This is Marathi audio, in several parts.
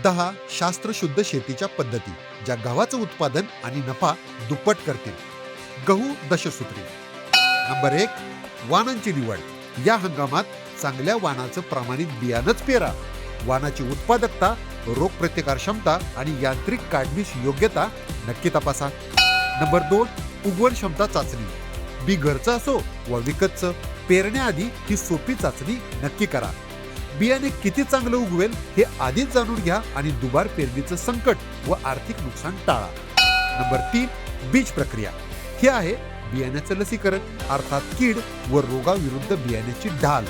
10 शास्त्रशुद्ध शेतीच्या पद्धती ज्या गव्हाचं उत्पादन आणि नफा दुप्पट करतील. गहू दशसूत्री. नंबर 1 वाणांची निवड. या हंगामात चांगल्या वाणाचं प्रमाणित बियाणंच पेरा. वाणाची उत्पादकता, रोगप्रतिकार क्षमता आणि यांत्रिक काढणीची योग्यता नक्की तपासा. नंबर 2 उगवण क्षमता चाचणी. बी घरचं असो वा विकतचं, पेरण्याआधी ही सोपी चाचणी नक्की करा. बियाणे किती चांगलं उगवेल हे आधीच जाणून घ्या आणि दुबार पेरणीचं संकट व आर्थिक नुकसान टाळा. नंबर 3 बीज प्रक्रिया. हे आहे बियाण्याचं लसीकरण, अर्थात कीड व रोगाविरुद्ध बियाण्याची ढाल.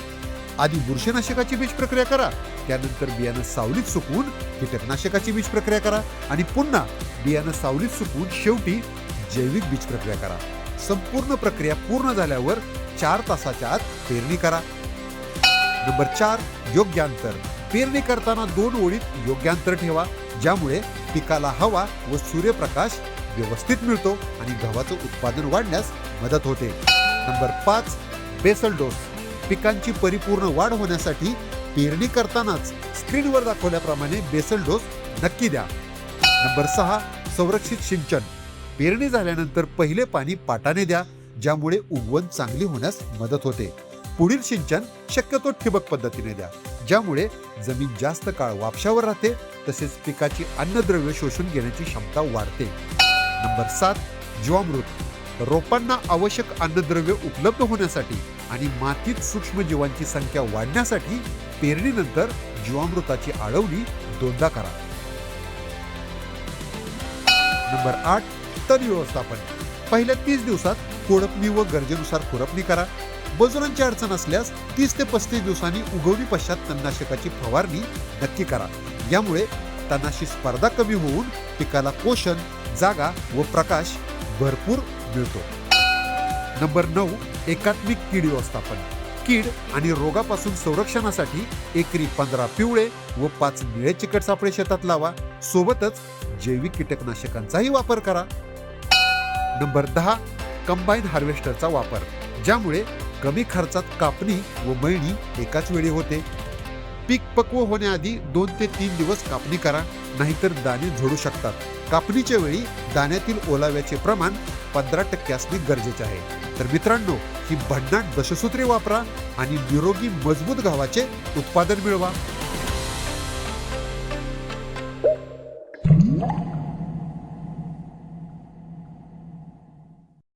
आधी बुरशीनाशकाची बीज प्रक्रिया करा, त्यानंतर बियाणं सावलीत सुकवून कीटकनाशकाची बीज प्रक्रिया करा आणि पुन्हा बियाणं सावलीत सुकवून शेवटी जैविक बीज प्रक्रिया करा. संपूर्ण प्रक्रिया पूर्ण झाल्यावर 4 तासाच्या आत पेरणी करा. नंबर 4 योग्य अंतर. पेरणी करताना 2 ओळीत योग्य अंतर ठेवा, ज्यामुळे पिकाला हवा व सूर्यप्रकाश व्यवस्थित मिळतो आणि गव्हाचं उत्पादन वाढण्यास मदत होते. Number 5 basal dose. पिकांची परिपूर्ण वाढ होण्यासाठी पेरणी करतानाच स्क्रीनवर दाखवल्याप्रमाणे बेसल डोस नक्की द्या. नंबर 6 संरक्षित सिंचन. पेरणी झाल्यानंतर पहिले पाणी पाटाने द्या, ज्यामुळे उगवण चांगली होण्यास मदत होते. पुढील सिंचन शक्यतो ठिबक पद्धतीने द्या, ज्यामुळे जमीन जास्त काळ वापशावर राहते, तसेच पिकाची अन्नद्रव्य शोषून घेण्याची क्षमता वाढते. नंबर 7 जीवामृत. रोपांना आवश्यक अन्नद्रव्य उपलब्ध होण्यासाठी आणि मातीत सूक्ष्मजीवांची संख्या वाढण्यासाठी पेरणीनंतर जीवामृताची आळवणी 2दा करा. नंबर 8 तण व्यवस्थापन. पहिल्या 30 दिवसात कोळपणी व गरजेनुसार खुरपणी करा. मजुरांची अडचण असल्यास 30 ते 35 दिवसांनी उगवणी पश्चात तणनाशकाची फवारणी नक्की करा. यामुळे तणाशी स्पर्धा कमी होऊन पिकाला पोषण, जागा व प्रकाश भरपूर मिळतो. नंबर 9 एकात्मिक कीड व्यवस्थापन. कीड आणि रोगापासून संरक्षणासाठी एकरी 15 पिवळे व 5 निळे चिकट सापळे शेतात लावा. सोबतच जैविक कीटकनाशकांचाही वापर करा. नंबर 10 कंबाईन हार्वेस्टरचा वापर, ज्यामुळे कमी खर्चात कापणी व मळणी एकाच वेळी होते. पीक पक्व होण्याआधी 2 ते 3 दिवस कापणी करा, नाहीतर दाणे झडू शकतात. कापणीच्या वेळी दाण्यातील ओलाव्याचे प्रमाण 15% असणे गरजेचे आहे. तर मित्रांनो, ही भन्नाट दशसूत्री वापरा आणि निरोगी मजबूत गव्हाचे उत्पादन मिळवा.